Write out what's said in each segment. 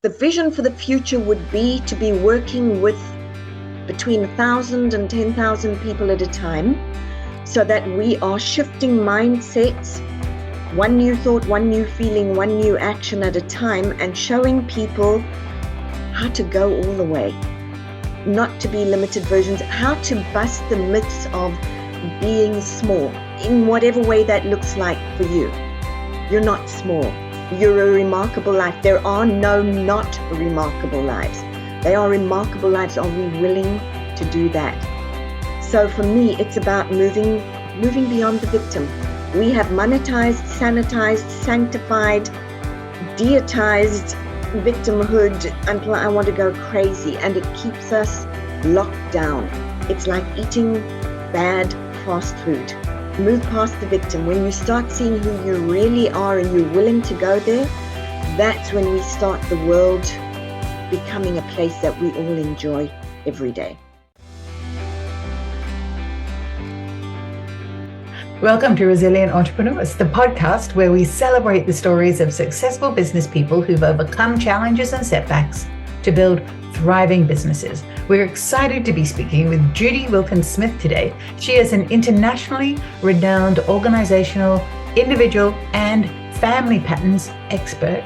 The vision for the future would be to be working with between 1,000 and 10,000 people at a time, so that we are shifting mindsets, one new thought, one new feeling, one new action at a time, and showing people how to go all the way, not to be limited versions, how to bust the myths of being small in whatever way that looks like for you. You're not small. You're a remarkable life. There are no not remarkable lives. They are remarkable lives. Are we willing to do that? So for me, it's about moving beyond the victim. We have monetized, sanitized, sanctified, deitized victimhood until I want to go crazy, and it keeps us locked down. It's like eating bad fast food. Move past the victim. When you start seeing who you really are and you're willing to go there, that's when we start the world becoming a place that we all enjoy every day. Welcome to Resilient Entrepreneurs, the podcast where we celebrate the stories of successful business people who've overcome challenges and setbacks to build thriving businesses. We're excited to be speaking with Judy Wilkins-Smith today. She is an internationally renowned organizational, individual, and family patterns expert.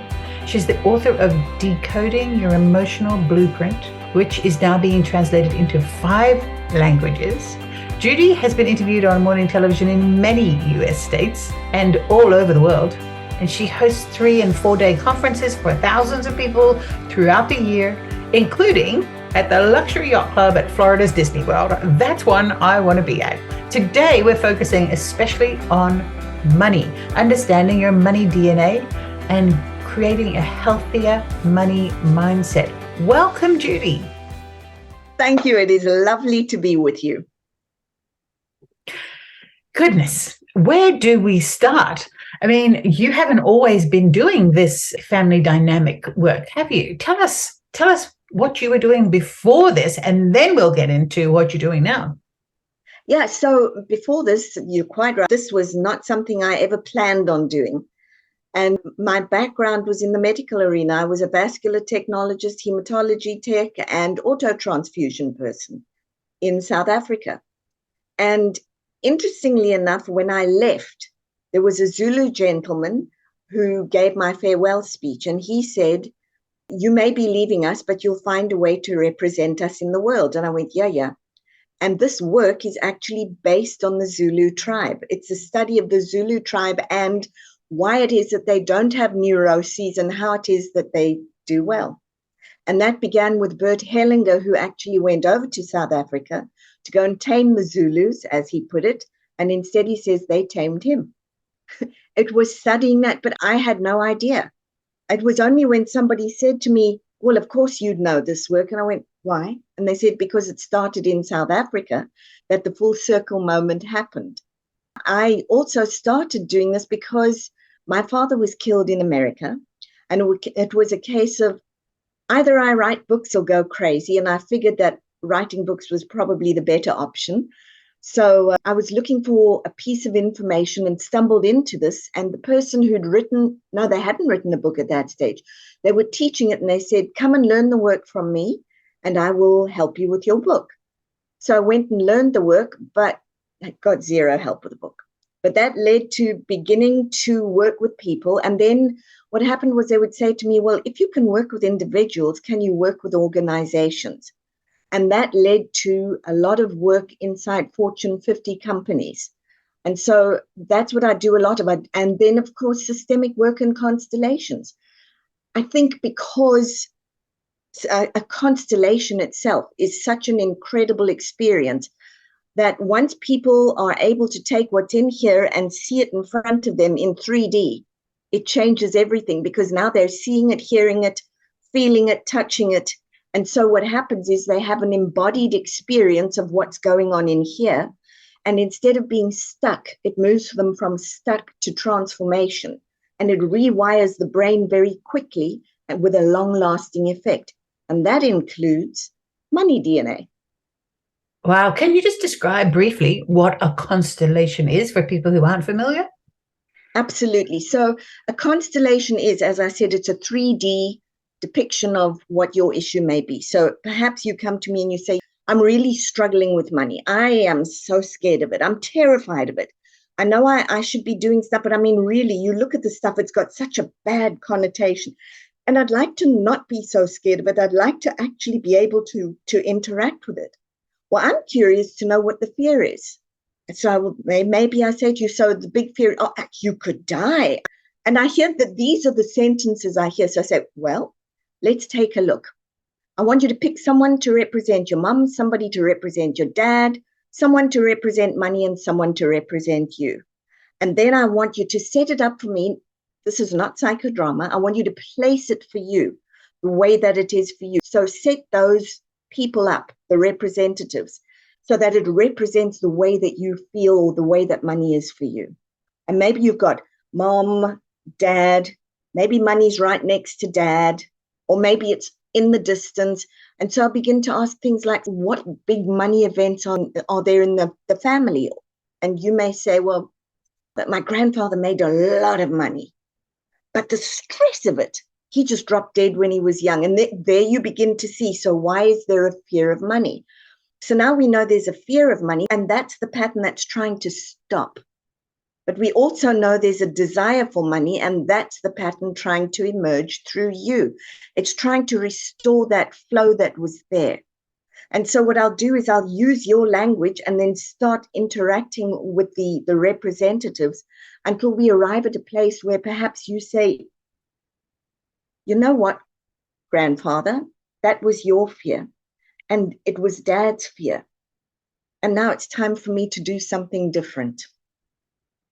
She's the author of Decoding Your Emotional Blueprint, which is now being translated into 5 languages. Judy has been interviewed on morning television in many US states and all over the world. And she hosts 3- and 4-day conferences for thousands of people throughout the year, including at the Luxury Yacht Club at Florida's Disney World. That's one I want to be at. Today, we're focusing especially on money, understanding your money DNA and creating a healthier money mindset. Welcome, Judy. Thank you. It is lovely to be with you. Goodness, where do we start? I mean, you haven't always been doing this family dynamic work, have you? Tell us what you were doing before this, and then we'll get into what you're doing now. Yeah, so before this, you're quite right. This was not something I ever planned on doing. And my background was in the medical arena. I was a vascular technologist, hematology tech, and autotransfusion person in South Africa. And interestingly enough, when I left, there was a Zulu gentleman who gave my farewell speech, and he said, "You may be leaving us, but you'll find a way to represent us in the world." And I went, yeah. And this work is actually based on the Zulu tribe. It's a study of the Zulu tribe and why it is that they don't have neuroses and how it is that they do well. And that began with Bert Hellinger, who actually went over to South Africa to go and tame the Zulus, as he put it. And instead he says they tamed him. It was studying that, but I had no idea. It was only when somebody said to me, "Well, of course you'd know this work." And I went, "Why?" And they said, "Because it started in South Africa, that the full circle moment happened." I also started doing this because my father was killed in America. And it was a case of either I write books or go crazy. And I figured that writing books was probably the better option. So I was looking for a piece of information and stumbled into this. And the person who'd they hadn't written a book at that stage. They were teaching it and they said, "Come and learn the work from me and I will help you with your book." So I went and learned the work, but I got zero help with the book. But that led to beginning to work with people. And then what happened was they would say to me, "Well, if you can work with individuals, can you work with organizations?" And that led to a lot of work inside Fortune 50 companies. And so that's what I do a lot of. And then, of course, systemic work and constellations. I think because a constellation itself is such an incredible experience that once people are able to take what's in here and see it in front of them in 3D, it changes everything, because now they're seeing it, hearing it, feeling it, touching it. And so what happens is they have an embodied experience of what's going on in here. And instead of being stuck, it moves them from stuck to transformation. And it rewires the brain very quickly and with a long-lasting effect. And that includes money DNA. Wow. Can you just describe briefly what a constellation is for people who aren't familiar? Absolutely. So a constellation is, as I said, it's a 3D depiction of what your issue may be. So perhaps you come to me and you say, I'm really struggling with money. I am so scared of it. I'm terrified of it. I know I should be doing stuff, but I mean, really, you look at the stuff, it's got such a bad connotation. And I'd like to not be so scared of it. I'd like to actually be able to interact with it. Well, I'm curious to know what the fear is. So maybe I say to you, so the big fear, oh, you could die. And I hear that these are the sentences I hear. So I say, well, let's take a look. I want you to pick someone to represent your mum, somebody to represent your dad, someone to represent money, and someone to represent you. And then I want you to set it up for me. This is not psychodrama. I want you to place it for you the way that it is for you. So set those people up, the representatives, so that it represents the way that you feel or the way that money is for you. And maybe you've got mom, dad, maybe money's right next to dad, or maybe it's in the distance. And so I begin to ask things like, what big money events are there in the family? And you may say, well, but my grandfather made a lot of money. But the stress of it, he just dropped dead when he was young. And there you begin to see, so why is there a fear of money? So now we know there's a fear of money, and that's the pattern that's trying to stop. But we also know there's a desire for money, and that's the pattern trying to emerge through you. It's trying to restore that flow that was there. And so what I'll do is I'll use your language and then start interacting with the representatives until we arrive at a place where perhaps you say, you know what, grandfather, that was your fear. And it was dad's fear. And now it's time for me to do something different.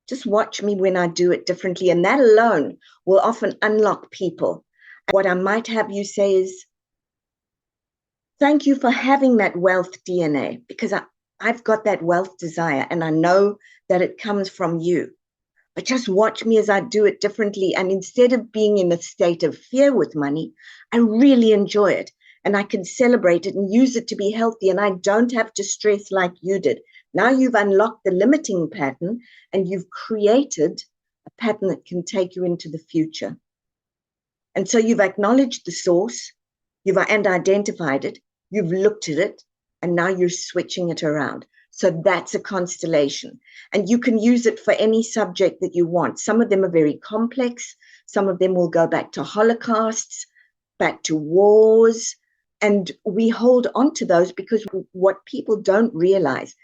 Just watch me when I do it differently. And that alone will often unlock people. And what I might have you say is, thank you for having that wealth DNA, because I've got that wealth desire and I know that it comes from you. But just watch me as I do it differently. And instead of being in a state of fear with money, I really enjoy it. And I can celebrate it and use it to be healthy. And I don't have to stress like you did. Now you've unlocked the limiting pattern and you've created a pattern that can take you into the future. And so you've acknowledged the source, you've identified it, you've looked at it, and now you're switching it around. So that's a constellation. And you can use it for any subject that you want. Some of them are very complex. Some of them will go back to holocausts, back to wars. And we hold on to those because what people don't realize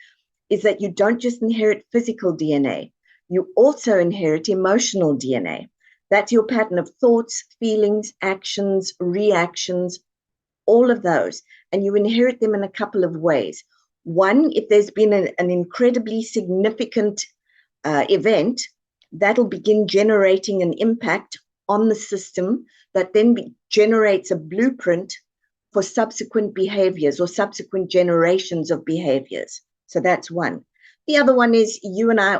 is that you don't just inherit physical DNA. You also inherit emotional DNA. That's your pattern of thoughts, feelings, actions, reactions, all of those. And you inherit them in a couple of ways. One, if there's been an incredibly significant event, that'll begin generating an impact on the system that then generates a blueprint for subsequent behaviors or subsequent generations of behaviors. So that's one. The other one is you and I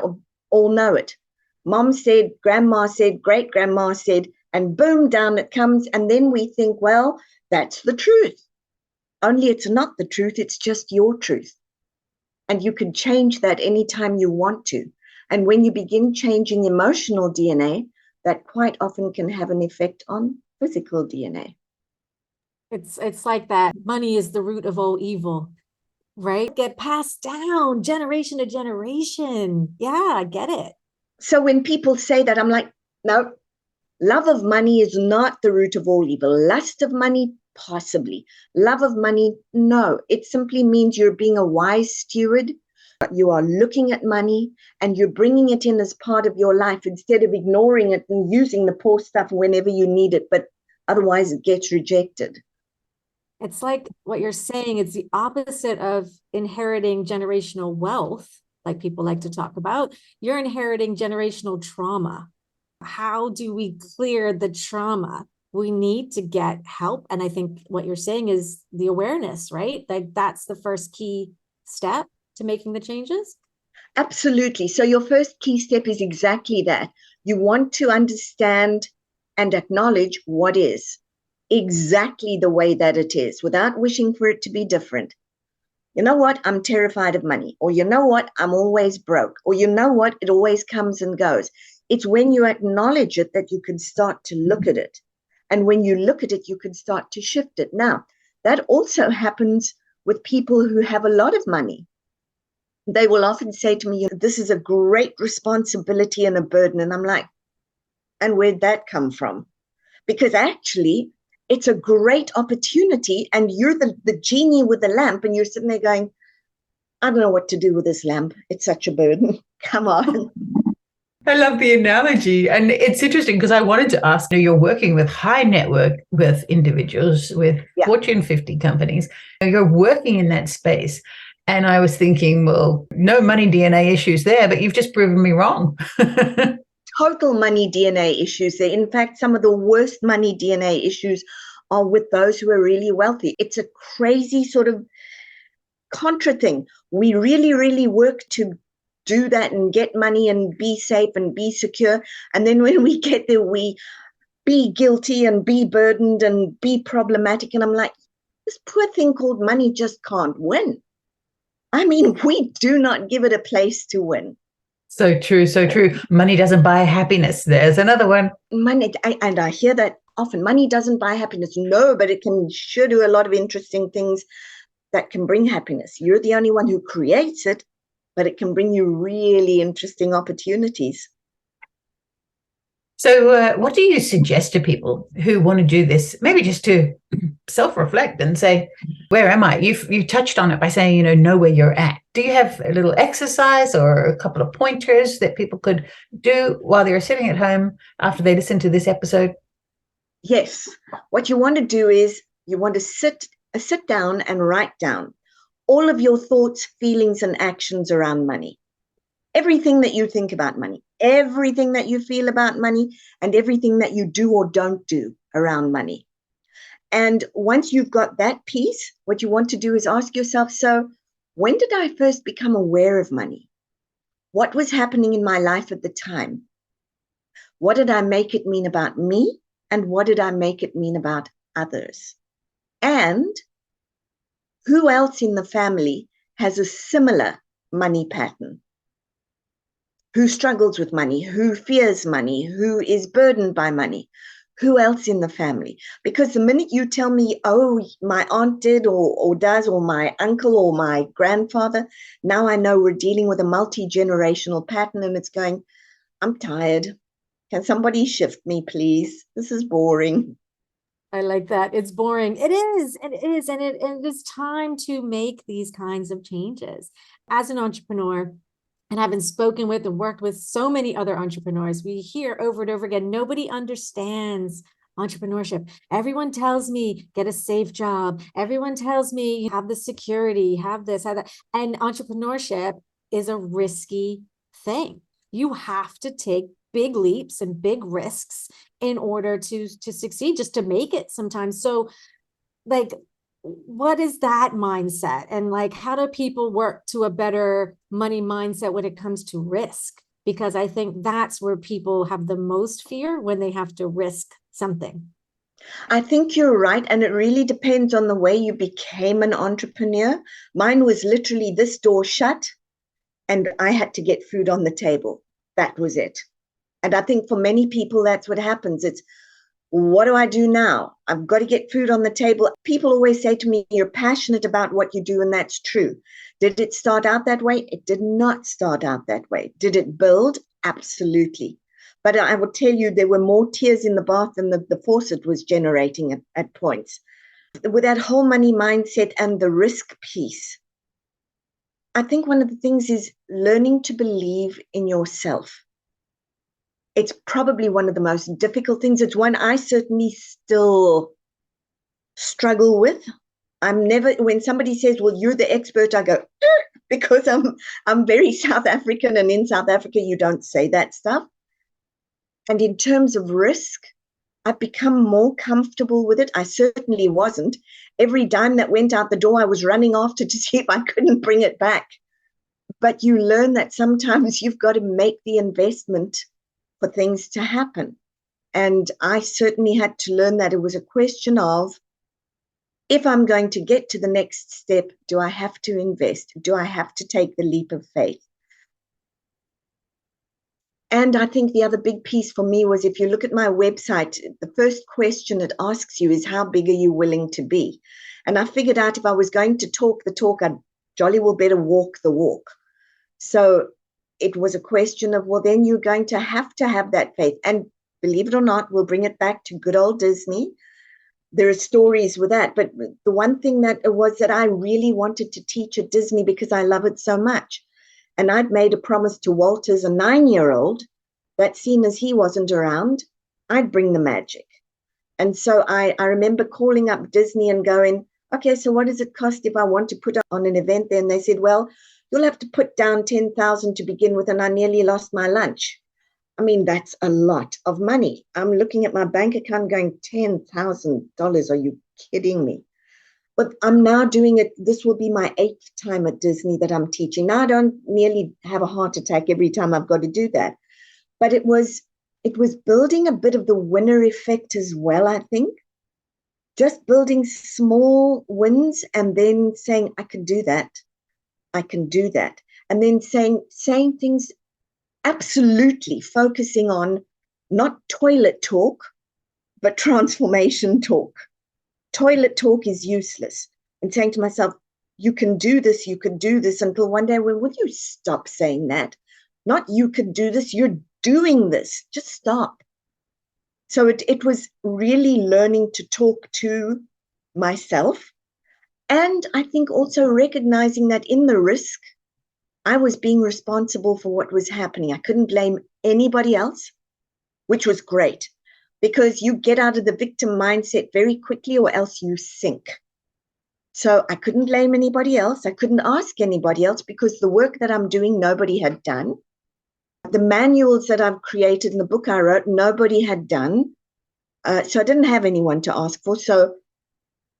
all know it. Mom said, grandma said, great grandma said, and boom, down it comes. And then we think, well, that's the truth. Only it's not the truth. It's just your truth. And you can change that anytime you want to. And when you begin changing emotional DNA, that quite often can have an effect on physical DNA. It's like that money is the root of all evil, right? Get passed down generation to generation. Yeah, I get it. So when people say that, I'm like, no, love of money is not the root of all evil. Lust of money, possibly. Love of money, no. It simply means you're being a wise steward. You are looking at money and you're bringing it in as part of your life instead of ignoring it and using the poor stuff whenever you need it, but otherwise it gets rejected. It's like what you're saying. It's the opposite of inheriting generational wealth, like people like to talk about. You're inheriting generational trauma. How do we clear the trauma? We need to get help. And I think what you're saying is the awareness, right? Like that's the first key step to making the changes. Absolutely. So your first key step is exactly that. You want to understand and acknowledge what is exactly the way that it is without wishing for it to be different. You know what? I'm terrified of money. Or you know what? I'm always broke. Or you know what? It always comes and goes. It's when you acknowledge it that you can start to look at it. And when you look at it, you can start to shift it. Now, that also happens with people who have a lot of money. They will often say to me, this is a great responsibility and a burden. And I'm like, and where'd that come from? Because actually, it's a great opportunity, and you're the genie with the lamp, and you're sitting there going, I don't know what to do with this lamp. It's such a burden. Come on. I love the analogy. And it's interesting because I wanted to ask, you're working with high network, with individuals, with Fortune 50 companies. You're working in that space. And I was thinking, well, no money DNA issues there, but you've just proven me wrong. Total money DNA issues there. In fact, some of the worst money DNA issues are with those who are really wealthy. It's a crazy sort of contra thing. We really, really work to do that and get money and be safe and be secure. And then when we get there, we be guilty and be burdened and be problematic. And I'm like, this poor thing called money just can't win. I mean, we do not give it a place to win. So true, so true. Money doesn't buy happiness. There's another one. Money, and I hear that often. Money doesn't buy happiness. No, but it can sure do a lot of interesting things that can bring happiness. You're the only one who creates it, but it can bring you really interesting opportunities. So what do you suggest to people who want to do this, maybe just to self-reflect and say, where am I? You touched on it by saying, know where you're at. Do you have a little exercise or a couple of pointers that people could do while they're sitting at home after they listen to this episode? Yes. What you want to do is you want to sit down and write down all of your thoughts, feelings, and actions around money. Everything that you think about money, everything that you feel about money, and everything that you do or don't do around money. And once you've got that piece, what you want to do is ask yourself, so when did I first become aware of money? What was happening in my life at the time? What did I make it mean about me? And what did I make it mean about others? And who else in the family has a similar money pattern? Who struggles with money? Who fears money? Who is burdened by money? Who else in the family? Because the minute you tell me, oh, my aunt did or does, or my uncle or my grandfather, now I know we're dealing with a multi-generational pattern, and it's going, I'm tired. Can somebody shift me, please? This is boring. I like that. It's boring. It is. And it is time to make these kinds of changes. As an entrepreneur, and having spoken with and worked with so many other entrepreneurs, we hear over and over again, nobody understands entrepreneurship. Everyone tells me, get a safe job. Everyone tells me, have the security, have this, have that. And entrepreneurship is a risky thing. You have to take big leaps and big risks in order to succeed, just to make it sometimes. So like, what is that mindset? And like, how do people work to a better money mindset when it comes to risk? Because I think that's where people have the most fear, when they have to risk something. I think you're right. And it really depends on the way you became an entrepreneur. Mine was literally this door shut and I had to get food on the table. That was it. And I think for many people, that's what happens. It's, what do I do now? I've got to get food on the table. People always say to me, you're passionate about what you do, and that's true. Did it start out that way? It did not start out that way. Did it build? Absolutely. But I will tell you, there were more tears in the bath than the faucet was generating at points. With that whole money mindset and the risk piece, I think one of the things is learning to believe in yourself. It's probably one of the most difficult things. It's one I certainly still struggle with. I'm never, when somebody says, well, you're the expert, I go, because I'm very South African, and in South Africa, you don't say that stuff. And in terms of risk, I've become more comfortable with it. I certainly wasn't. Every dime that went out the door, I was running after to see if I couldn't bring it back. But you learn that sometimes you've got to make the investment for things to happen. And I certainly had to learn that it was a question of, if I'm going to get to the next step, do I have to invest? Do I have to take the leap of faith? And I think the other big piece for me was, if you look at my website, the first question it asks you is, how big are you willing to be? And I figured out if I was going to talk the talk, I'd jolly well better walk the walk. So it was a question of, well, then you're going to have that faith. And believe it or not, we'll bring it back to good old Disney. There are stories with that. But the one thing that was that I really wanted to teach at Disney because I love it so much. And I'd made a promise to Walt as a 9-year-old that, seeing as he wasn't around, I'd bring the magic. And so I remember calling up Disney and going, okay, so what does it cost if I want to put on an event there? And they said, well, you'll have to put down $10,000 to begin with. And I nearly lost my lunch. I mean, that's a lot of money. I'm looking at my bank account going, $10,000. Are you kidding me? But I'm now doing it. This will be my 8th time at Disney that I'm teaching. Now I don't nearly have a heart attack every time I've got to do that. But it was building a bit of the winner effect as well, I think. Just building small wins and then saying, I can do that. I can do that. And then saying things, absolutely focusing on not toilet talk, but transformation talk. Toilet talk is useless. And saying to myself, you can do this, until one day, well, will you stop saying that? Not you could do this, you're doing this. Just stop. So it was really learning to talk to myself. And I think also recognizing that in the risk, I was being responsible for what was happening. I couldn't blame anybody else, which was great, because you get out of the victim mindset very quickly or else you sink. So I couldn't blame anybody else. I couldn't ask anybody else because the work that I'm doing, nobody had done. The manuals that I've created in the book I wrote, nobody had done. So I didn't have anyone to ask for. So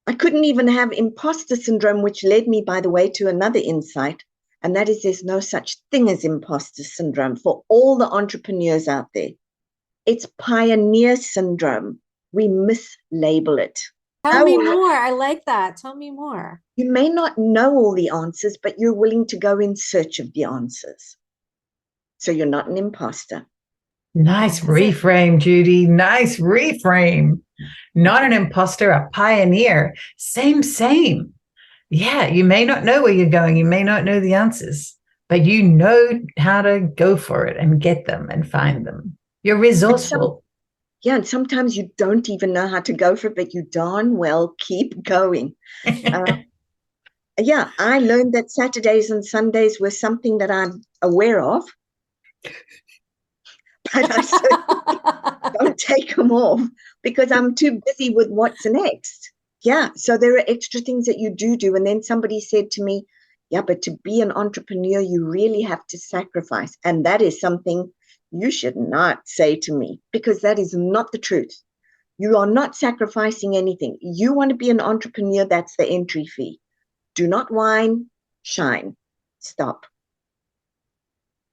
I couldn't even have imposter syndrome, which led me, by the way, to another insight. And that is, there's no such thing as imposter syndrome for all the entrepreneurs out there. It's pioneer syndrome. We mislabel it. Tell me more. I like that. Tell me more. You may not know all the answers, but you're willing to go in search of the answers. So you're not an imposter. Nice reframe, Judy. Nice reframe. Not an imposter, a pioneer. Same. Yeah, you may not know where you're going. You may not know the answers, but you know how to go for it and get them and find them. You're resourceful. And sometimes you don't even know how to go for it, but you darn well keep going. I learned that Saturdays and Sundays were something that I'm aware of, but I certainly don't take them off because I'm too busy with what's next. Yeah, so there are extra things that you do. And then somebody said to me, yeah, but to be an entrepreneur, you really have to sacrifice. And that is something you should not say to me, because that is not the truth. You are not sacrificing anything. You want to be an entrepreneur, that's the entry fee. Do not whine, shine. Stop.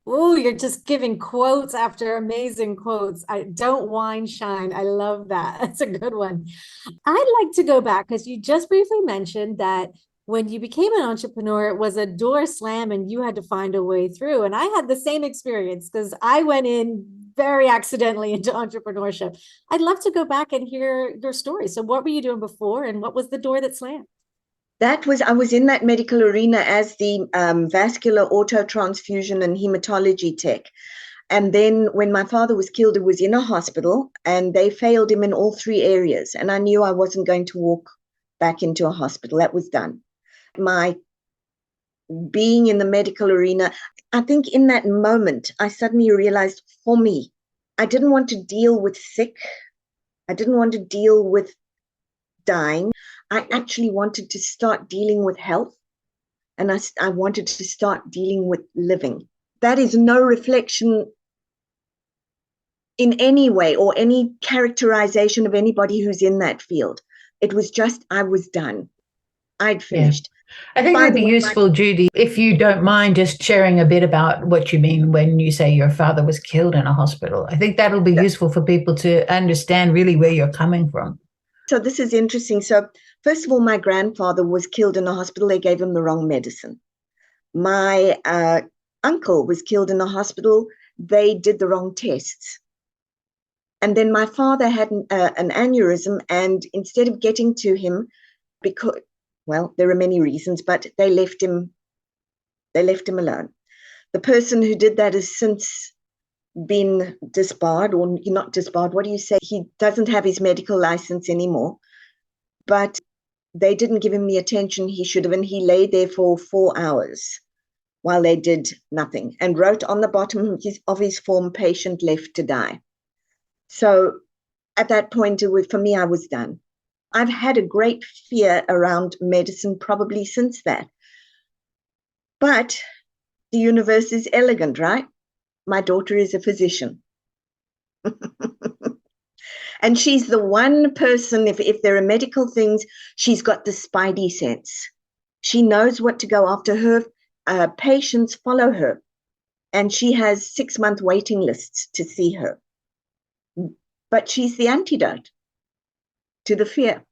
Oh, you're just giving quotes after amazing quotes. I don't whine, shine. I love that. That's a good one. I'd like to go back because you just briefly mentioned that when you became an entrepreneur, it was a door slam and you had to find a way through. And I had the same experience because I went in very accidentally into entrepreneurship. I'd love to go back and hear your story. So what were you doing before and what was the door that slammed? I was in that medical arena as the vascular auto transfusion and hematology tech. And then when my father was killed, it was in a hospital and they failed him in all 3 areas. And I knew I wasn't going to walk back into a hospital. That was done. My being in the medical arena, I think in that moment, I suddenly realized for me, I didn't want to deal with sick. I didn't want to deal with dying. I actually wanted to start dealing with health, and I wanted to start dealing with living. That is no reflection in any way or any characterization of anybody who's in that field. It was just, I was done. I'd finished. I think it'd be useful, Judy, if you don't mind just sharing a bit about what you mean when you say your father was killed in a hospital. I think that'll be useful for people to understand really where you're coming from. So this is interesting. So first of all, my grandfather was killed in a hospital. They gave him the wrong medicine. My uncle was killed in a hospital. they did the wrong tests. And then my father had an aneurysm, and instead of getting to him, because, well, there are many reasons, but they left him alone. The person who did that has since been disbarred, or not disbarred, what do you say? He doesn't have his medical license anymore, but they didn't give him the attention he should have, and he lay there for 4 hours while they did nothing, and wrote on the bottom of his form, patient left to die. So at that point, for me, I was done. I've had a great fear around medicine probably since that. But the universe is elegant, right? My daughter is a physician. And she's the one person, if there are medical things, she's got the spidey sense. She knows what to go after. Her patients follow her, and she has 6-month waiting lists to see her. But she's the antidote to the fear.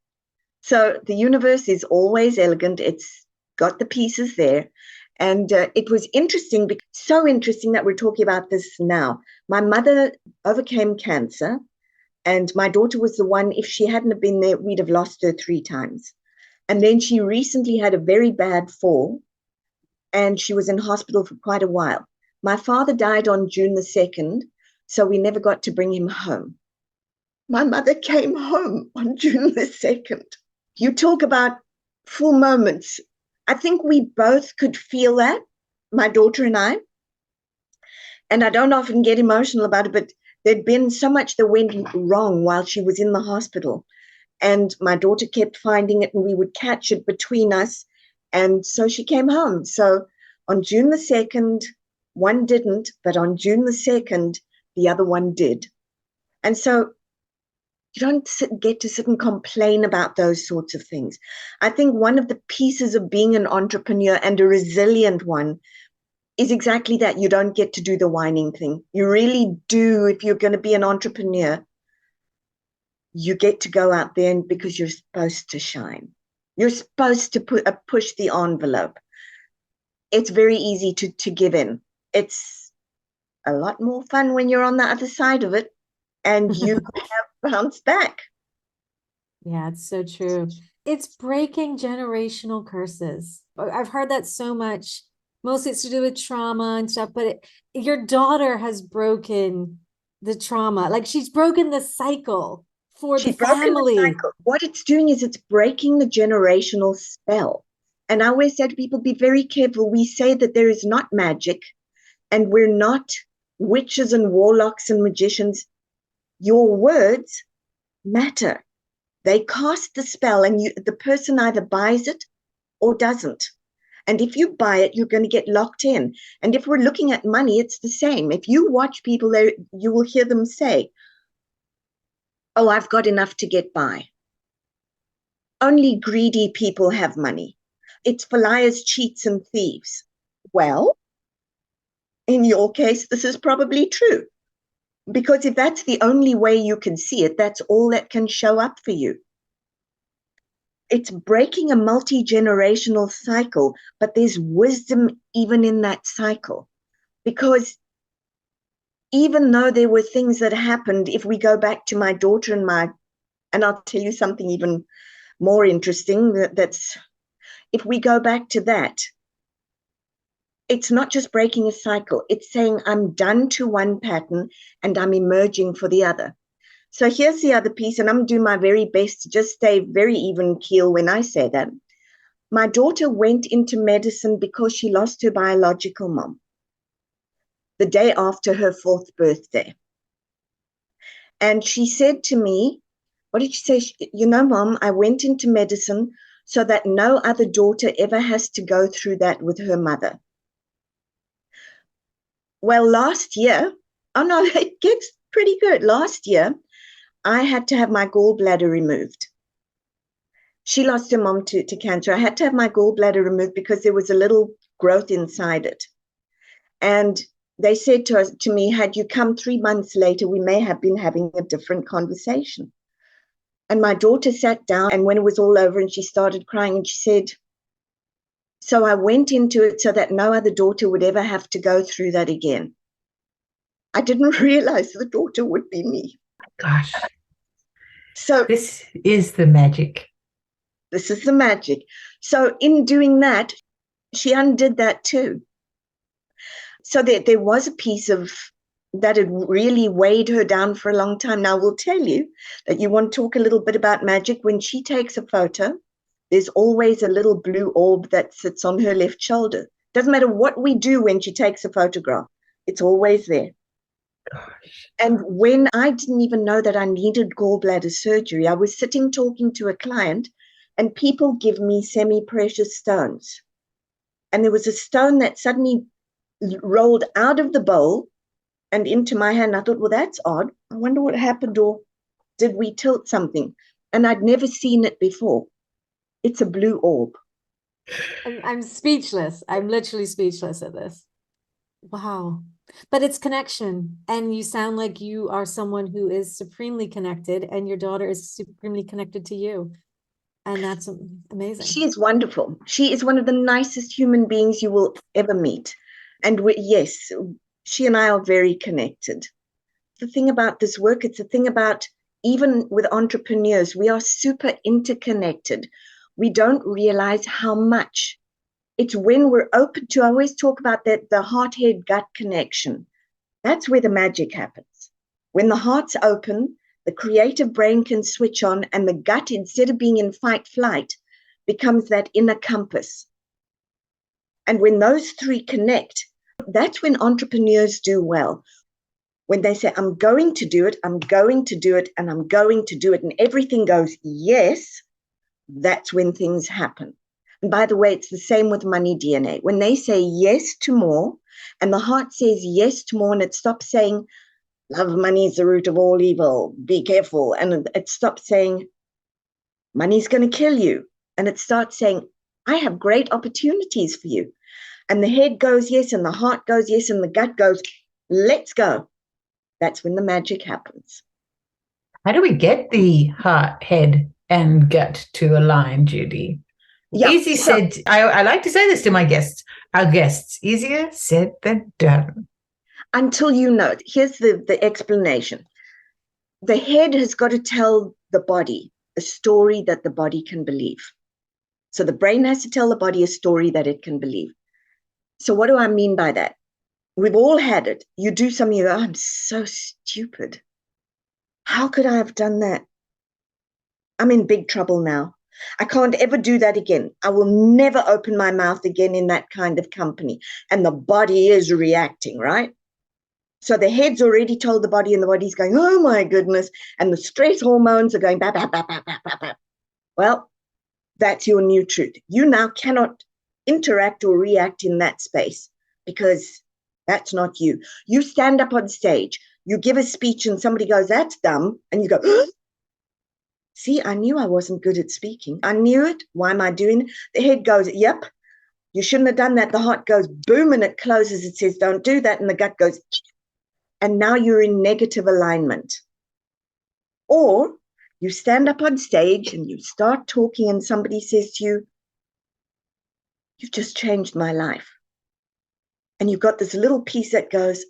So the universe is always elegant. It's got the pieces there. And it was interesting, so interesting that we're talking about this now. My mother overcame cancer, and my daughter was the one, if she hadn't have been there, we'd have lost her 3 times. And then she recently had a very bad fall, and she was in hospital for quite a while. My father died on June the 2nd, so we never got to bring him home. My mother came home on June the 2nd. You talk about full moments. I think we both could feel that, my daughter and I. And I don't often get emotional about it, but there'd been so much that went wrong while she was in the hospital. And my daughter kept finding it, and we would catch it between us. And so she came home. So on June the 2nd, one didn't, but on June the 2nd, the other one did. And so you don't get to sit and complain about those sorts of things. I think one of the pieces of being an entrepreneur, and a resilient one, is exactly that. You don't get to do the whining thing. You really do. If you're going to be an entrepreneur, you get to go out there, and because you're supposed to shine. You're supposed to push the envelope. It's very easy to give in. It's a lot more fun when you're on the other side of it, and you have bounced back. Yeah, it's so true. It's breaking generational curses. I've heard that so much. Mostly it's to do with trauma and stuff, but your daughter has broken the trauma. Like, she's broken the cycle for the family. The cycle. What it's doing is it's breaking the generational spell. And I always say to people, be very careful. We say that there is not magic, and we're not witches and warlocks and magicians. Your words matter. They cast the spell, and the person either buys it or doesn't. And if you buy it, you're going to get locked in. And if we're looking at money, it's the same. If you watch people there, you will hear them say, oh, I've got enough to get by. Only greedy people have money. It's for liars, cheats, and thieves. Well, in your case, this is probably true. Because if that's the only way you can see it, that's all that can show up for you. It's breaking a multi-generational cycle, but there's wisdom even in that cycle. Because even though there were things that happened, if we go back to my daughter and I'll tell you something even more interesting, if we go back to that, it's not just breaking a cycle. It's saying I'm done to one pattern and I'm emerging for the other. So here's the other piece, and I'm doing my very best to just stay very even keel when I say that. My daughter went into medicine because she lost her biological mom the day after her 4th birthday. And she said to me, what did she say? You know, Mom, I went into medicine so that no other daughter ever has to go through that with her mother. Well, last year, it gets pretty good. Last year, I had to have my gallbladder removed. She lost her mom to cancer. I had to have my gallbladder removed because there was a little growth inside it. And they said to me, had you come 3 months later, we may have been having a different conversation. And my daughter sat down, and when it was all over and she started crying, and she said, so I went into it so that no other daughter would ever have to go through that again. I didn't realize the daughter would be me. Gosh, So this is the magic. this is the magic. So in doing that, she undid that too. So there was a piece of that had really weighed her down for a long time. Now, we'll tell you that you want to talk a little bit about magic. When she takes a photo, there's always a little blue orb that sits on her left shoulder. Doesn't matter what we do when she takes a photograph, it's always there. Gosh. And when I didn't even know that I needed gallbladder surgery, I was sitting talking to a client, and people give me semi-precious stones. And there was a stone that suddenly rolled out of the bowl and into my hand. I thought, well, that's odd. I wonder what happened, or did we tilt something? And I'd never seen it before. It's a blue orb. I'm speechless. I'm literally speechless at this. Wow. But it's connection. And you sound like you are someone who is supremely connected, and your daughter is supremely connected to you. And that's amazing. She is wonderful. She is one of the nicest human beings you will ever meet. And yes, she and I are very connected. The thing about this work, it's the thing about even with entrepreneurs, we are super interconnected. We don't realize how much. It's when we're open to, I always talk about that, the heart-head-gut connection. That's where the magic happens. When the heart's open, the creative brain can switch on, and the gut, instead of being in fight-flight, becomes that inner compass. And when those three connect, that's when entrepreneurs do well. When they say, I'm going to do it, I'm going to do it, and I'm going to do it, and everything goes yes, that's when things happen. And by the way, it's the same with money DNA. When they say yes to more, and the heart says yes to more, and it stops saying, love money is the root of all evil, be careful, and it stops saying, money's going to kill you, and it starts saying, I have great opportunities for you. And the head goes yes, and the heart goes yes, and the gut goes, let's go. That's when the magic happens. How do we get the heart, head, and gut to align, Judy? Yeah, Easy said. I like to say this to my guests. Our guests, easier said than done. Until you know it. Here's the explanation. The head has got to tell the body a story that the body can believe. So the brain has to tell the body a story that it can believe. So what do I mean by that? We've all had it. You do something, you go, I'm so stupid. How could I have done that? I'm in big trouble now. I can't ever do that again. I will never open my mouth again in that kind of company. And the body is reacting, right? So the head's already told the body, and the body's going, oh my goodness. And the stress hormones are going, bap, bap, bap, bap, bap, bap, bap. Well, that's your new truth. You now cannot interact or react in that space because that's not you. You stand up on stage, you give a speech, and somebody goes, that's dumb. And you go, see, I knew I wasn't good at speaking. I knew it. Why am I doing it? The head goes, yep, you shouldn't have done that. The heart goes, boom, and it closes. It says, don't do that. And the gut goes, and now you're in negative alignment. Or you stand up on stage and you start talking, and somebody says to you, you've just changed my life. And you've got this little piece that goes,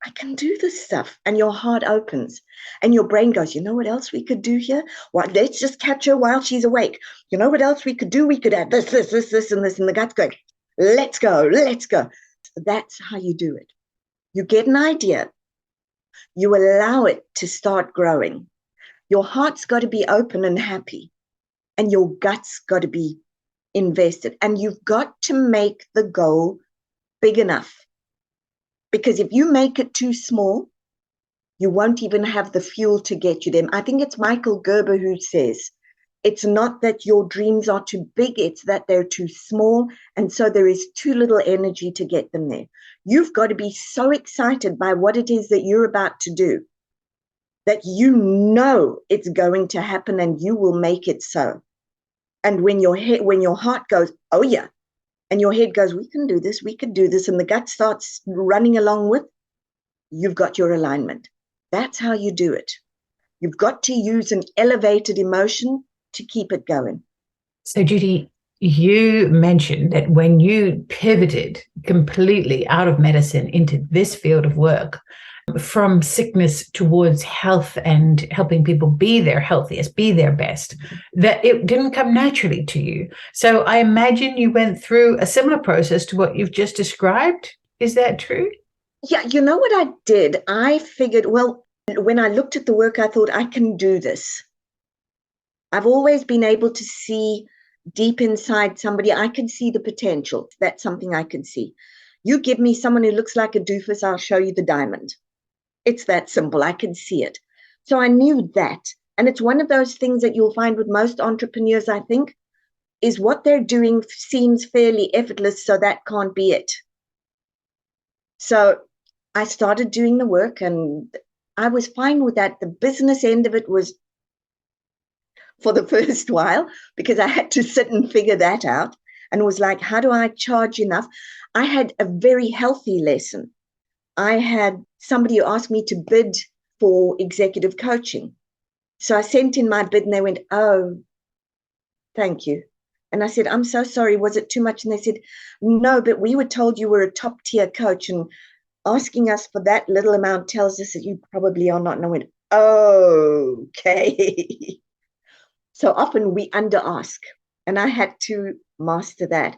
I can do this stuff. And your heart opens and your brain goes, you know what else we could do here? Well, let's just catch her while she's awake. You know what else we could do? We could add this, this, this, this, and this. And the gut's going, let's go, let's go. That's how you do it. You get an idea. You allow it to start growing. Your heart's got to be open and happy. And your gut's got to be invested. And you've got to make the goal big enough. Because if you make it too small, you won't even have the fuel to get you there. I think it's Michael Gerber who says, it's not that your dreams are too big, it's that they're too small. And so there is too little energy to get them there. You've got to be so excited by what it is that you're about to do that you know it's going to happen and you will make it so. And when your heart goes, oh yeah, and your head goes, we can do this, we could do this, and the gut starts running along with, you've got your alignment. That's how you do it. You've got to use an elevated emotion to keep it going. So, Judy, you mentioned that when you pivoted completely out of medicine into this field of work, from sickness towards health and helping people be their healthiest, be their best, that it didn't come naturally to you. So I imagine you went through a similar process to what you've just described. Is that true? Yeah, you know what I did? I figured, well, when I looked at the work, I thought, I can do this. I've always been able to see deep inside somebody. I could see the potential. That's something I could see. You give me someone who looks like a doofus, I'll show you the diamond. It's that simple. I can see it. So I knew that. And it's one of those things that you'll find with most entrepreneurs, I think, is what they're doing seems fairly effortless, so that can't be it. So I started doing the work and I was fine with that. The business end of it was for the first while because I had to sit and figure that out and was like, how do I charge enough? I had a very healthy lesson. I had somebody who asked me to bid for executive coaching. So I sent in my bid and they went, oh, thank you. And I said, I'm so sorry. Was it too much? And they said, no, but we were told you were a top tier coach and asking us for that little amount tells us that you probably are not. And I went, oh, okay. So often we under ask and I had to master that.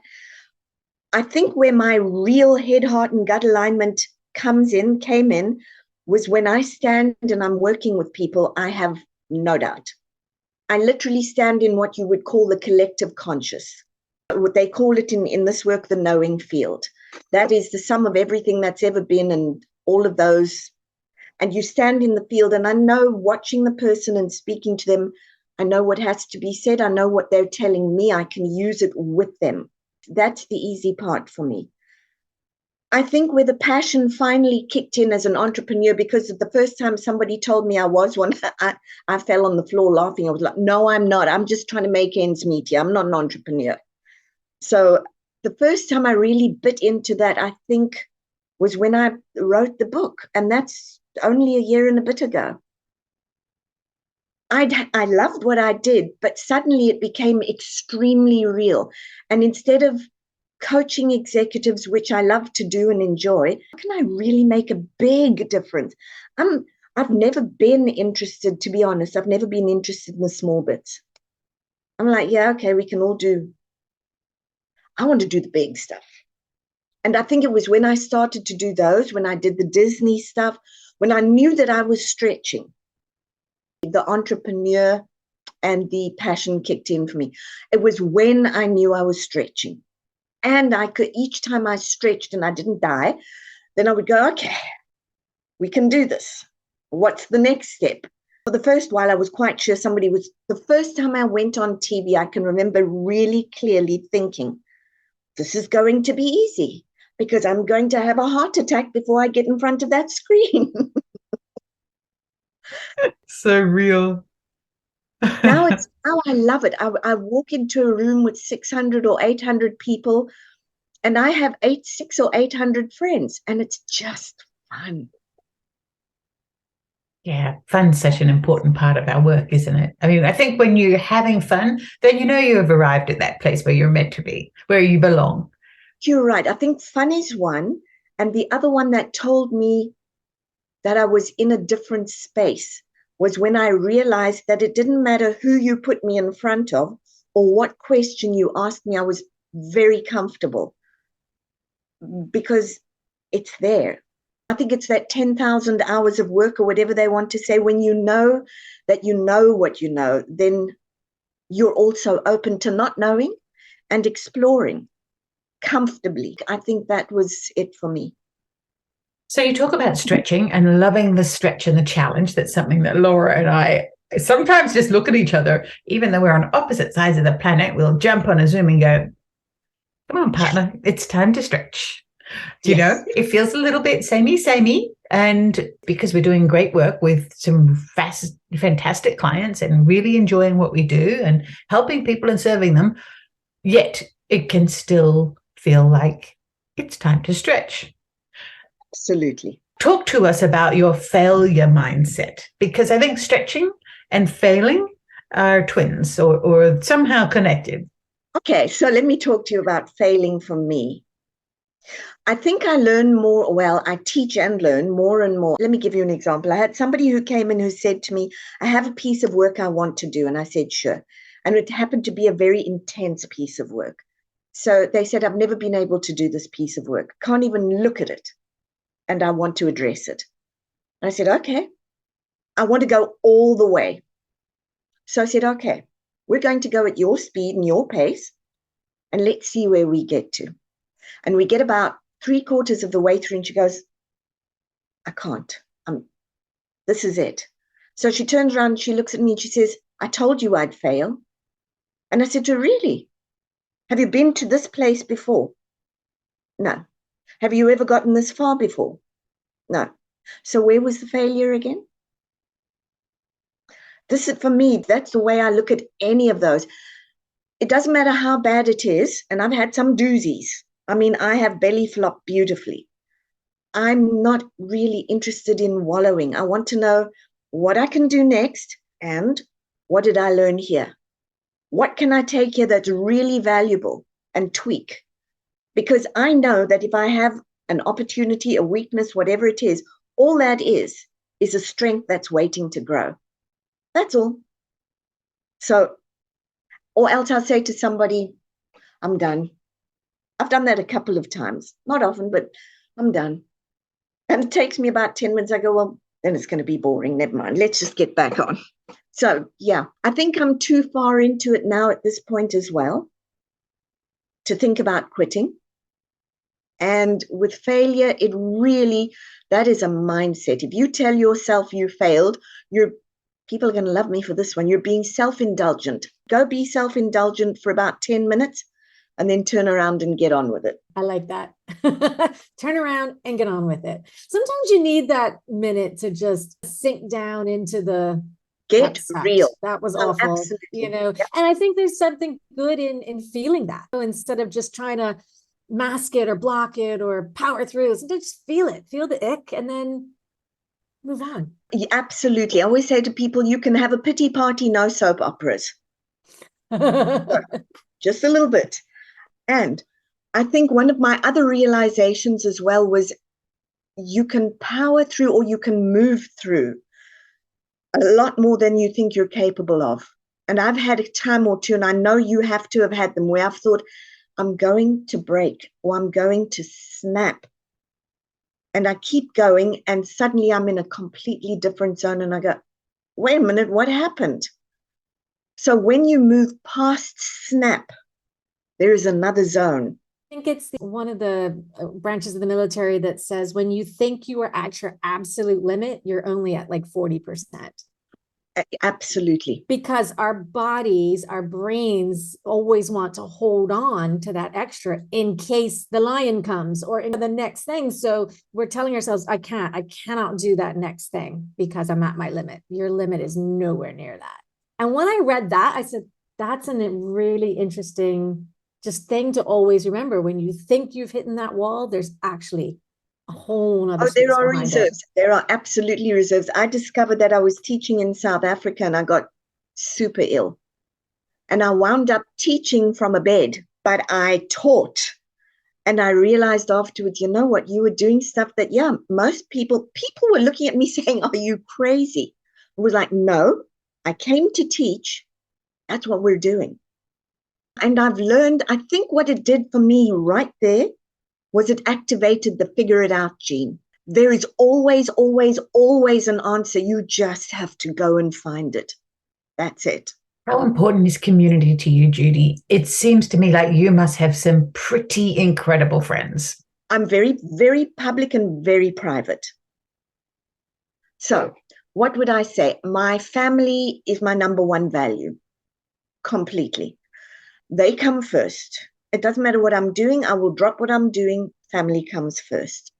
I think where my real head, heart and gut alignment came in was when I stand and I'm working with people, I have no doubt. I literally stand in what you would call the collective conscious. What they call it in this work, the knowing field. That is the sum of everything that's ever been and all of those. And you stand in the field and I know watching the person and speaking to them, I know what has to be said. I know what they're telling me. I can use it with them. That's the easy part for me. I think where the passion finally kicked in as an entrepreneur, because the first time somebody told me I was one, I fell on the floor laughing. I was like, no, I'm not. I'm just trying to make ends meet here. I'm not an entrepreneur. So the first time I really bit into that, I think, was when I wrote the book. And that's only a year and a bit ago. I loved what I did, but suddenly it became extremely real. And instead of coaching executives, which I love to do and enjoy, how can I really make a big difference? I've never been interested, to be honest, I've never been interested in the small bits. I'm like, yeah, okay, we can all do. I want to do the big stuff. And I think it was when I started to do those, when I did the Disney stuff, when I knew that I was stretching, the entrepreneur and the passion kicked in for me. It was when I knew I was stretching. And I could, each time I stretched and I didn't die, then I would go, okay, we can do this. What's the next step? For the first while, I was quite sure the first time I went on TV, I can remember really clearly thinking, this is going to be easy because I'm going to have a heart attack before I get in front of that screen. So real. Now I love it. I walk into a room with 600 or 800 people and I have 600 or 800 friends and it's just fun. Yeah, fun's such an important part of our work, isn't it? I mean, I think when you're having fun, then you know you have arrived at that place where you're meant to be, where you belong. You're right. I think fun is one. And the other one that told me that I was in a different space was when I realized that it didn't matter who you put me in front of or what question you asked me, I was very comfortable because it's there. I think it's that 10,000 hours of work or whatever they want to say. When you know that you know what you know, then you're also open to not knowing and exploring comfortably. I think that was it for me. So you talk about stretching and loving the stretch and the challenge. That's something that Laura and I sometimes just look at each other, even though we're on opposite sides of the planet, we'll jump on a Zoom and go, come on, partner, it's time to stretch. Do you know, it feels a little bit samey. And because we're doing great work with some fantastic clients and really enjoying what we do and helping people and serving them, yet it can still feel like it's time to stretch. Absolutely. Talk to us about your failure mindset, because I think stretching and failing are twins or somehow connected. Okay, so let me talk to you about failing for me. I think I learn more, well, I teach and learn more and more. Let me give you an example. I had somebody who came in who said to me, I have a piece of work I want to do. And I said, sure. And it happened to be a very intense piece of work. So they said, I've never been able to do this piece of work. Can't even look at it. And I want to address it. And I said, okay, I want to go all the way. So I said, okay, we're going to go at your speed and your pace, and let's see where we get to. And we get about 3/4 of the way through, and she goes, I can't. This is it. So she turns around, she looks at me, and she says, I told you I'd fail. And I said to her, really? Have you been to this place before? No. Have you ever gotten this far before? No. So where was the failure again? This is, for me, that's the way I look at any of those. It doesn't matter how bad it is, and I've had some doozies. I mean, I have belly flopped beautifully. I'm not really interested in wallowing. I want to know what I can do next and what did I learn here? What can I take here that's really valuable and tweak? Because I know that if I have an opportunity, a weakness, whatever it is, all that is a strength that's waiting to grow. That's all. So, or else I'll say to somebody, I'm done. I've done that a couple of times, not often, but I'm done. And it takes me about 10 minutes. I go, well, then it's going to be boring. Never mind. Let's just get back on. So, yeah, I think I'm too far into it now at this point as well to think about quitting. And with failure, it really, that is a mindset. If you tell yourself you failed, people are going to love me for this one. You're being self-indulgent. Go be self-indulgent for about 10 minutes and then turn around and get on with it. I like that. Turn around and get on with it. Sometimes you need that minute to just sink down into the get real. That was awful. Absolutely. You know, Yep. And I think there's something good in feeling that instead of just trying to mask it or block it or power through. So just feel it, feel the ick, and then move on. Yeah, absolutely. I always say to people, you can have a pity party, no soap operas. Just a little bit. And I think one of my other realizations as well was you can power through or you can move through a lot more than you think you're capable of. And I've had a time or two, and I know you have to have had them, where I've thought, I'm going to break or I'm going to snap. And I keep going, and suddenly I'm in a completely different zone. And I go, wait a minute, what happened? So when you move past snap, there is another zone. I think it's one of the branches of the military that says when you think you are at your absolute limit, you're only at like 40%. Absolutely. Because our bodies, our brains always want to hold on to that extra in case the lion comes or in the next thing. So we're telling ourselves, I cannot do that next thing because I'm at my limit. Your limit is nowhere near that. And when I read that, I said, that's a really interesting just thing to always remember. When you think you've hit that wall, there's actually a whole other space. There are reserves. There are absolutely reserves. I discovered that I was teaching in South Africa and I got super ill. And I wound up teaching from a bed, but I taught. And I realized afterwards, you know what, you were doing stuff that, yeah, most people were looking at me saying, are you crazy? I was like, no, I came to teach. That's what we're doing. And I've learned, I think what it did for me right there was it activated the figure it out gene. There is always, always, always an answer. You just have to go and find it. That's it. How important is community to you, Judy? It seems to me like you must have some pretty incredible friends. I'm very, very public and very private. So what would I say? My family is my number one value, completely. They come first. It doesn't matter what I'm doing. I will drop what I'm doing. Family comes first.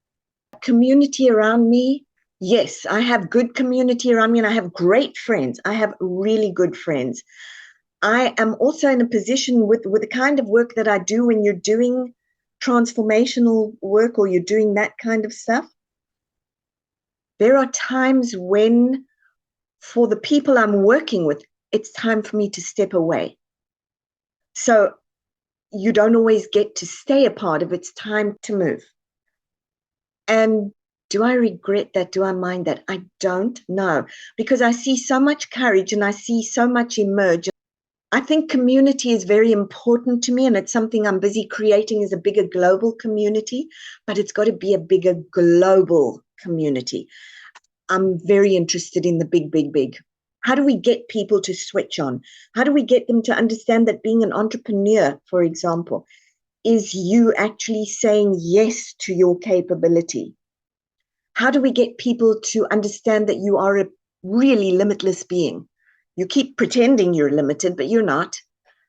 Community around me. Yes, I have good community around me and I have great friends. I have really good friends. I am also in a position with the kind of work that I do when you're doing transformational work or you're doing that kind of stuff. There are times when, for the people I'm working with, it's time for me to step away. So you don't always get to stay a part of. It's time to move. And do I regret that? Do I mind that? I don't know, because I see so much courage and I see so much emerge. I think community is very important to me, and it's something I'm busy creating as a bigger global community, but it's got to be a bigger global community. I'm very interested in the big. How do we get people to switch on? How do we get them to understand that being an entrepreneur, for example, is you actually saying yes to your capability? How do we get people to understand that you are a really limitless being? You keep pretending you're limited, but you're not.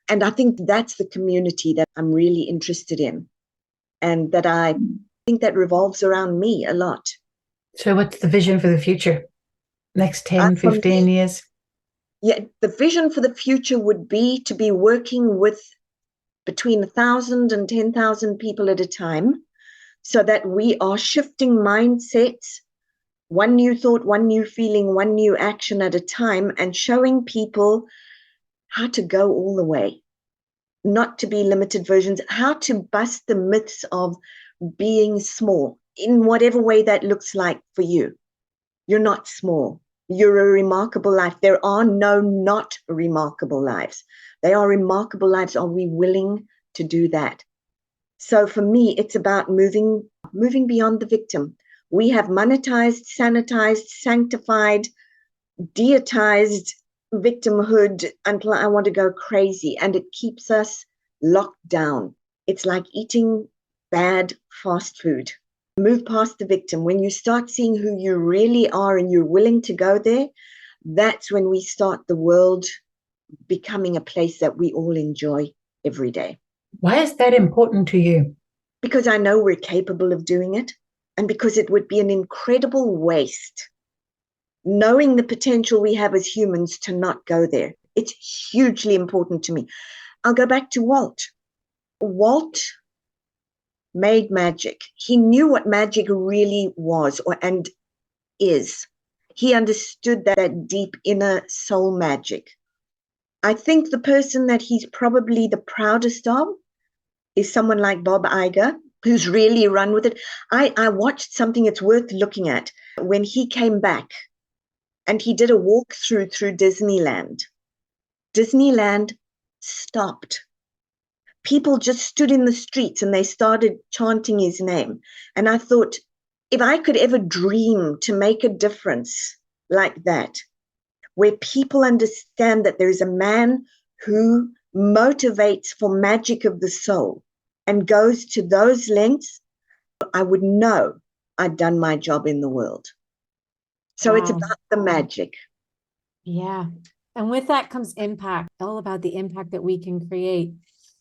And I think that's the community that I'm really interested in, and that I think that revolves around me a lot. So what's the vision for the future? Next 10, 15 years? Yeah, the vision for the future would be to be working with between 1,000 and 10,000 people at a time, so that we are shifting mindsets, one new thought, one new feeling, one new action at a time, and showing people how to go all the way, not to be limited versions, how to bust the myths of being small in whatever way that looks like for you. You're not small. You're a remarkable life. There are no not remarkable lives. They are remarkable lives. Are we willing to do that? So for me, it's about moving beyond the victim. We have monetized, sanitized, sanctified, deitized victimhood until I want to go crazy, and it keeps us locked down. It's like eating bad fast food. Move past the victim. When you start seeing who you really are and you're willing to go there, that's when we start the world becoming a place that we all enjoy every day. Why is that important to you? Because I know we're capable of doing it, and because it would be an incredible waste, knowing the potential we have as humans, to not go there. It's hugely important to me. I'll go back to Walt. Walt made magic. He knew what magic really was and is. He understood that deep inner soul magic. I think the person that he's probably the proudest of is someone like Bob Iger, who's really run with it. I watched something it's worth looking at when he came back and he did a walkthrough through Disneyland. Disneyland stopped. People just stood in the streets and they started chanting his name. And I thought, if I could ever dream to make a difference like that, where people understand that there's a man who motivates for magic of the soul and goes to those lengths, I would know I'd done my job in the world. So It's about the magic. Yeah. And with that comes impact, all about the impact that we can create.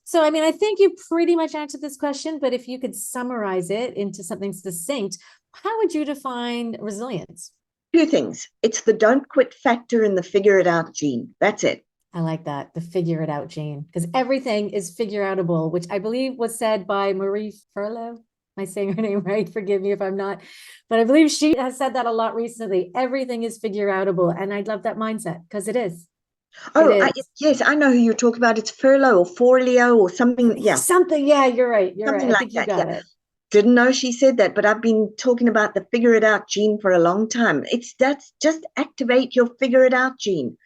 So, I mean, I think you pretty much answered this question, but if you could summarize it into something succinct, how would you define resilience? 2 things. It's the don't quit factor and the figure it out gene. That's it. I like that, the figure it out gene, because everything is figure outable, which I believe was said by Marie Forleo. Am I saying her name right? Forgive me if I'm not, but I believe she has said that a lot recently. Everything is figure outable. And I love that mindset, because it is. Yes, I know who you're talking about. It's Furlow or Forleo or something. Yeah. Something. Yeah, you're right. You're something right. Like I think you got it. Didn't know she said that, but I've been talking about the figure it out gene for a long time. That's just activate your figure it out gene.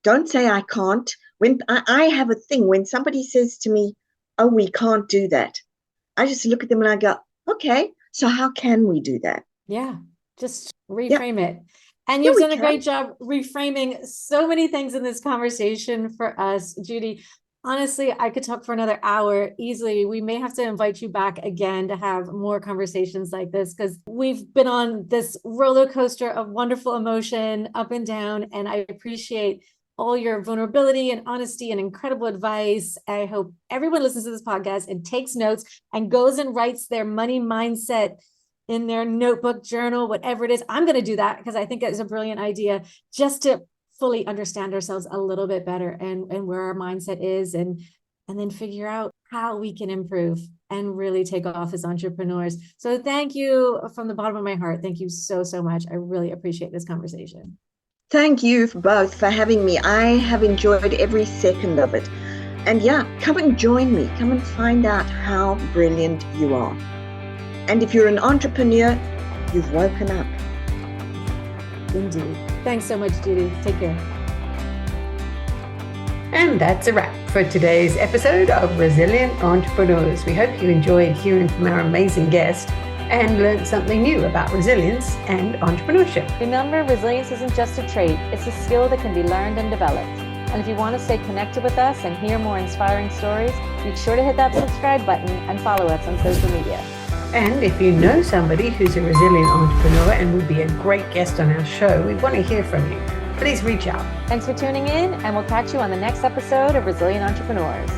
Don't say I can't. When I have a thing, when somebody says to me, oh, we can't do that, I just look at them and I go, okay, so how can we do that? Yeah, just reframe it. And Yeah, you've done a great job reframing so many things in this conversation for us, Judy. Honestly, I could talk for another hour easily. We may have to invite you back again to have more conversations like this, because we've been on this roller coaster of wonderful emotion up and down. And I appreciate all your vulnerability and honesty and incredible advice. I hope everyone listens to this podcast and takes notes and goes and writes their money mindset in their notebook, journal, whatever it is. I'm going to do that because I think it's a brilliant idea, just to fully understand ourselves a little bit better and where our mindset is, and then figure out how we can improve and really take off as entrepreneurs. So thank you from the bottom of my heart. Thank you so, so much. I really appreciate this conversation. Thank you both for having me. I have enjoyed every second of it. And yeah, come and join me. Come and find out how brilliant you are. And if you're an entrepreneur, you've woken up. Indeed. Thanks so much, Judy. Take care. And that's a wrap for today's episode of Resilient Entrepreneurs. We hope you enjoyed hearing from our amazing guest and learned something new about resilience and entrepreneurship. Remember, resilience isn't just a trait, it's a skill that can be learned and developed. And if you want to stay connected with us and hear more inspiring stories, be sure to hit that subscribe button and follow us on social media. And if you know somebody who's a resilient entrepreneur and would be a great guest on our show, we want to hear from you. Please reach out. Thanks for tuning in, and we'll catch you on the next episode of Resilient Entrepreneurs.